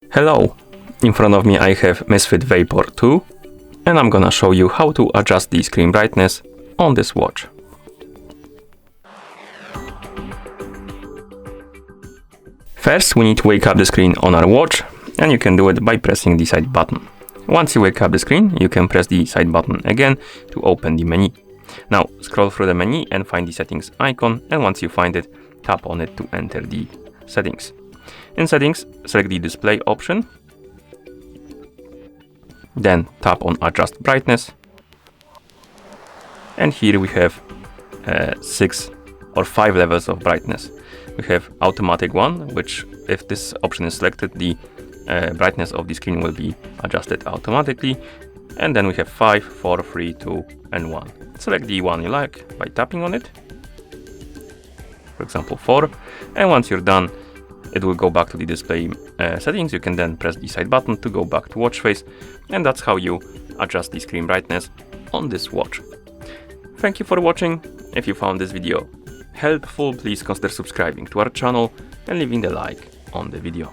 Hello! In front of me I have MISFIT Vapor 2 and I'm gonna show you how to adjust the screen brightness on this watch. First we need to wake up the screen on our watch, and you can do it by pressing the side button. Once you wake up the screen, you can press the side button again to open the menu. Now scroll through the menu and find the settings icon, and once you find it, tap on it to enter the settings. In settings, select the display option, then tap on adjust brightness, and here we have 6 or 5 levels of brightness. We have automatic one, which if this option is selected, the brightness of the screen will be adjusted automatically. And then we have 5, 4, 3, 2 and 1. Select the one you like by tapping on it, for example 4, and once you're done, it will go back to the display settings. You can then press the side button to go back to watch face, and that's how you adjust the screen brightness on this watch. Thank you for watching. If you found this video helpful, please consider subscribing to our channel and leaving a like on the video.